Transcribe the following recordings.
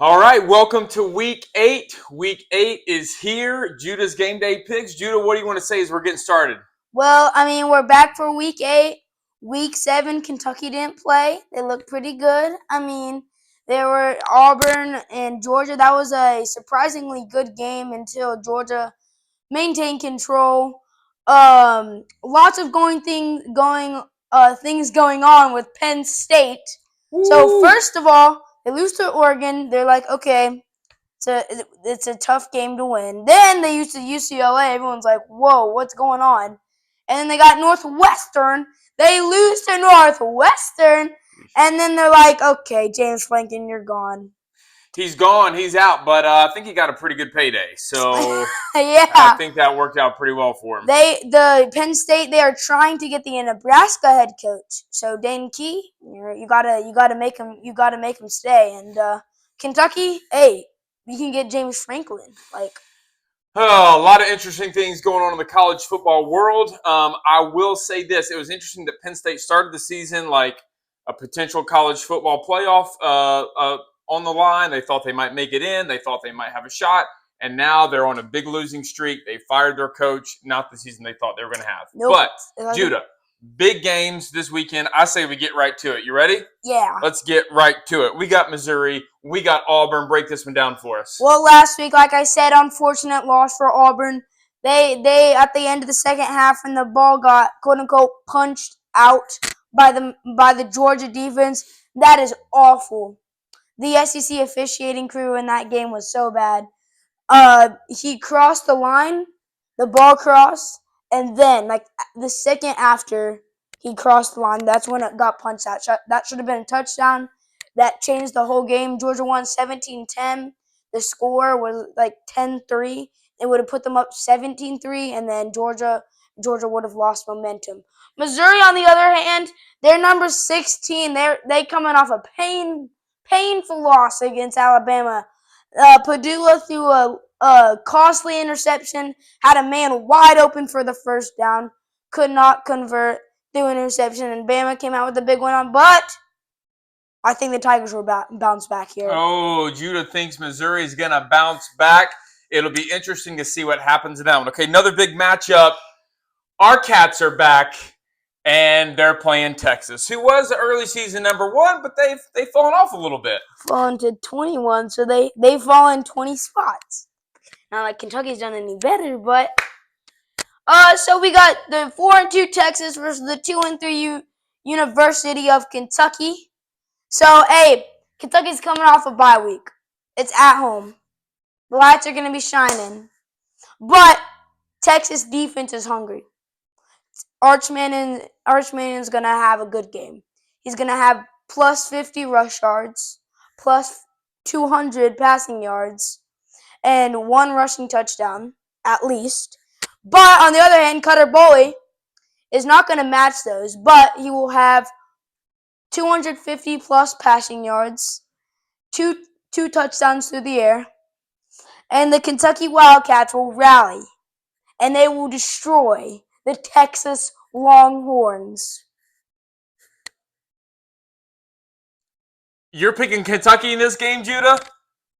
All right, welcome to week 8. Week 8 is here. Judah's game day picks. Judah, what do you want to say as we're getting started? Well, we're back for week 8. Week 7, Kentucky didn't play. They looked pretty good. They were Auburn and Georgia. That was a surprisingly good game until Georgia maintained control. Lots of things going on with Penn State. So Woo! first of all, they lose to Oregon. They're like, okay, it's a tough game to win. Then they used to UCLA. Everyone's like, whoa, what's going on? And then they got Northwestern. They lose to Northwestern. And then they're like, okay, James Franklin, you're gone. He's gone. He's out, but I think he got a pretty good payday. So Yeah. I think that worked out pretty well for him. The Penn State, they are trying to get the Nebraska head coach. So Dane Key, you gotta make him stay. And Kentucky, hey, you can get James Franklin. Oh, a lot of interesting things going on in the college football world. I will say this. It was interesting that Penn State started the season like a potential college football playoff on the line. They thought they might make it in. They thought they might have a shot. And now they're on a big losing streak. They fired their coach. Not the season they thought they were going to have. Nope. But, Judah, big games this weekend. I say we get right to it. You ready? Yeah. Let's get right to it. We got Missouri. We got Auburn. Break this one down for us. Well, last week, like I said, unfortunate loss for Auburn. They at the end of the second half, when the ball got quote unquote punched out by the Georgia defense, that is awful. The SEC officiating crew in that game was so bad. He crossed the line, the ball crossed, and then like the second after he crossed the line, that's when it got punched out. That should have been a touchdown. That changed the whole game. Georgia won 17-10. The score was like 10-3. It would have put them up 17-3, and then Georgia would have lost momentum. Missouri, on the other hand, they're number 16. They coming off a painful loss against Alabama. Padula threw a costly interception, had a man wide open for the first down, could not convert, threw an interception, and Bama came out with a big one on. But I think the Tigers will bounce back here. Oh, Judah thinks Missouri is going to bounce back. It'll be interesting to see what happens to that one. Okay, another big matchup. Our Cats are back, and they're playing Texas, who was early season number 1, but they've fallen off a little bit. Fallen to 21, so they've fallen 20 spots. Not like Kentucky's done any better, but so we got the 4-2 Texas versus the 2-3 University of Kentucky. So hey, Kentucky's coming off a bye week. It's at home. The lights are gonna be shining, but Texas defense is hungry. Archman's gonna have a good game. He's gonna have plus 50 rush yards, plus 200 passing yards, and 1 rushing touchdown at least. But on the other hand, Cutter Boley is not going to match those, but he will have 250 plus passing yards, two touchdowns through the air, and the Kentucky Wildcats will rally, and they will destroy the Texas Longhorns. You're picking Kentucky in this game, Judah?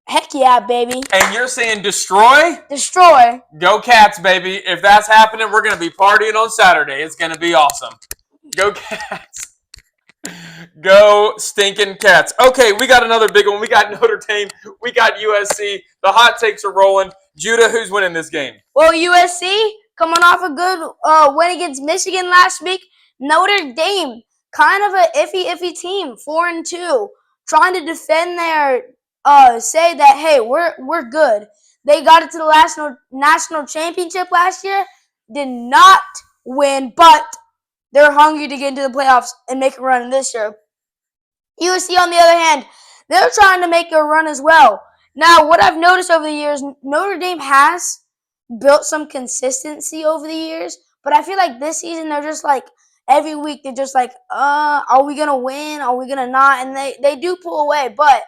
Heck yeah, baby. And you're saying destroy? Destroy. Go Cats, baby. If that's happening, we're going to be partying on Saturday. It's going to be awesome. Go Cats. Go stinking Cats. Okay, we got another big one. We got Notre Dame. We got USC. The hot takes are rolling. Judah, who's winning this game? Well, USC coming off a good win against Michigan last week. Notre Dame, kind of a iffy team, 4-2, trying to defend their say that hey, we're good. They got it to the national championship last year, did not win, but they're hungry to get into the playoffs and make a run this year. USC, on the other hand, they're trying to make a run as well. Now, what I've noticed over the years, Notre Dame has built some consistency over the years, but I feel like this season they're just like every week they're just like, are we gonna win? Are we gonna not? And they do pull away, but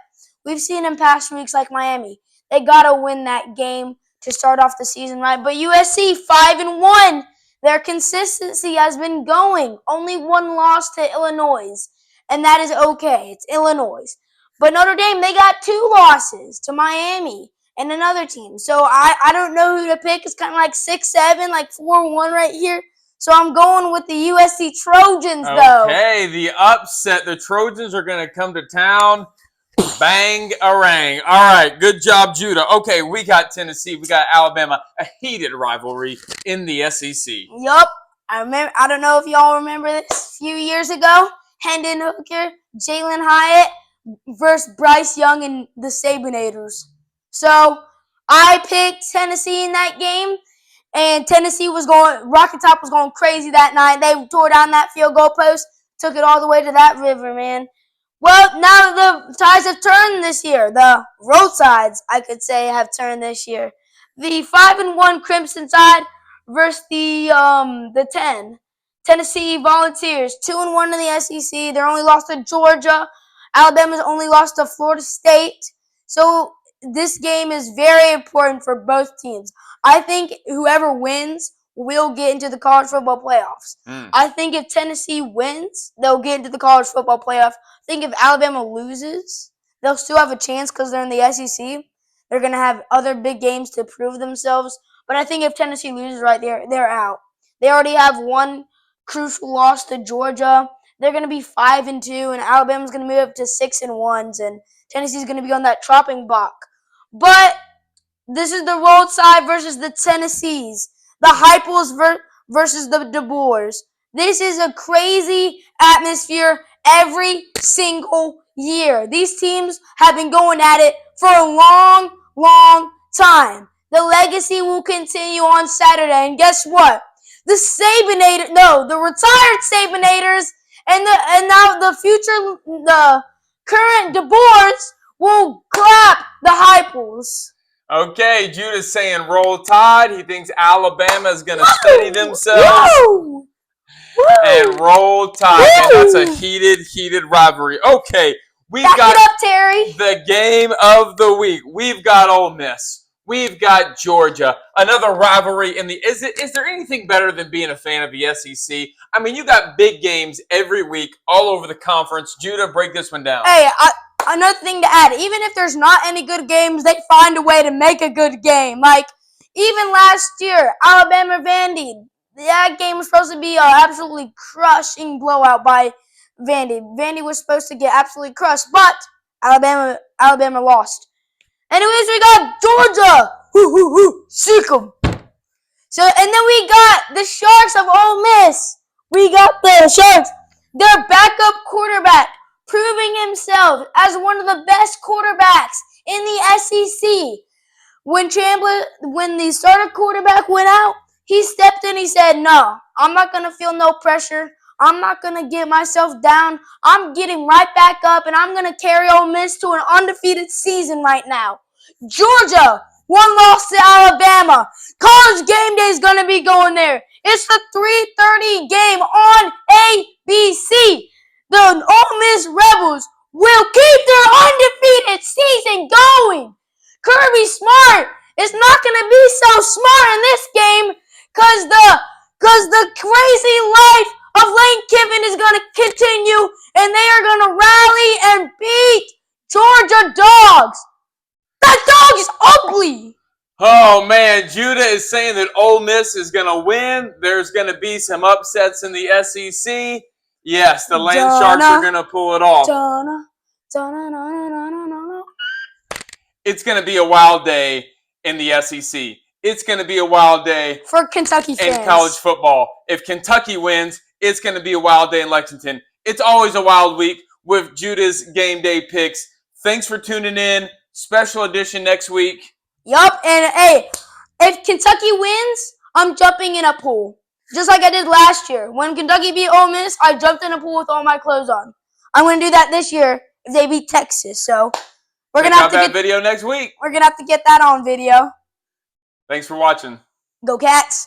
we've seen in past weeks like Miami, they gotta win that game to start off the season right. But USC 5-1, their consistency has been going. Only 1 loss to Illinois, and that is okay. It's Illinois. But Notre Dame, they got 2 losses to Miami and another team. So I don't know who to pick. It's kind of like 6-7, like 4-1 right here. So I'm going with the USC Trojans, though. Okay, the upset. The Trojans are going to come to town. Bang-a-rang. All right, good job, Judah. Okay, we got Tennessee. We got Alabama. A heated rivalry in the SEC. Yup. I don't know if y'all remember this. A few years ago, Hendon Hooker, Jalen Hyatt versus Bryce Young and the Sabinators. So I picked Tennessee in that game, and Tennessee Rocket Top was going crazy that night. They tore down that field goal post, took it all the way to that river, man. Well, now the tides have turned this year. The roadsides, I could say, have turned this year. The 5-1 Crimson Tide versus the 10 Tennessee Volunteers, 2-1 in the SEC. They're only lost to Georgia. Alabama's only lost to Florida State. So this game is very important for both teams. I think whoever wins will get into the college football playoffs. I think if Tennessee wins, they'll get into the college football playoff. I think if Alabama loses, they'll still have a chance because they're in the SEC. They're going to have other big games to prove themselves. But I think if Tennessee loses right there, they're out. They already have one crucial loss to Georgia. They're going to be 5-2, and Alabama's going to move up to 6-1, and Tennessee's going to be on that chopping block. But this is the roadside versus the Tennessees. The Heupels versus the DeBoers. This is a crazy atmosphere every single year. These teams have been going at it for a long, long time. The legacy will continue on Saturday. And guess what? The retired Sabinators and now the current DeBoers will clap the Heupels. Okay, Judah's saying roll tide. He thinks Alabama is going to steady themselves. Woo! And roll tide. And that's a heated rivalry. Okay, we've got it up, Terry. The game of the week. We've got Ole Miss. We've got Georgia. Another rivalry in the. Is there anything better than being a fan of the SEC? I mean, you got big games every week all over the conference. Judah, break this one down. Hey, another thing to add, even if there's not any good games, they find a way to make a good game. Like, even last year, Alabama-Vandy, that game was supposed to be an absolutely crushing blowout by Vandy. Vandy was supposed to get absolutely crushed, but Alabama lost. Anyways, we got Georgia. Sick 'em. So, and then we got the Sharks of Ole Miss. We got the Sharks. Their backup quarterback proving himself as one of the best quarterbacks in the SEC. When the starter quarterback went out, he stepped in. He said, "No, I'm not gonna feel no pressure. I'm not gonna get myself down. I'm getting right back up, and I'm gonna carry Ole Miss to an undefeated season right now." Georgia, 1 loss to Alabama. College Game Day is gonna be going there. It's the 3:30 game on ABC. The Ole Miss Rebels will keep their undefeated season going. Kirby Smart is not going to be so smart in this game because the crazy life of Lane Kiffin is going to continue, and they are going to rally and beat Georgia Dogs. That dog is ugly. Oh, man, Judah is saying that Ole Miss is going to win. There's going to be some upsets in the SEC. Yes, the Land Sharks are going to pull it off. It's going to be a wild day in the SEC. It's going to be a wild day for Kentucky fans in college football. If Kentucky wins, it's going to be a wild day in Lexington. It's always a wild week with Judah's game day picks. Thanks for tuning in. Special edition next week. Yup, and hey, if Kentucky wins, I'm jumping in a pool. Just like I did last year. When Kentucky beat Ole Miss, I jumped in a pool with all my clothes on. I'm going to do that this year if they beat Texas. So we're going to have to get video next week. We're going to have to get that on video. Thanks for watching. Go Cats.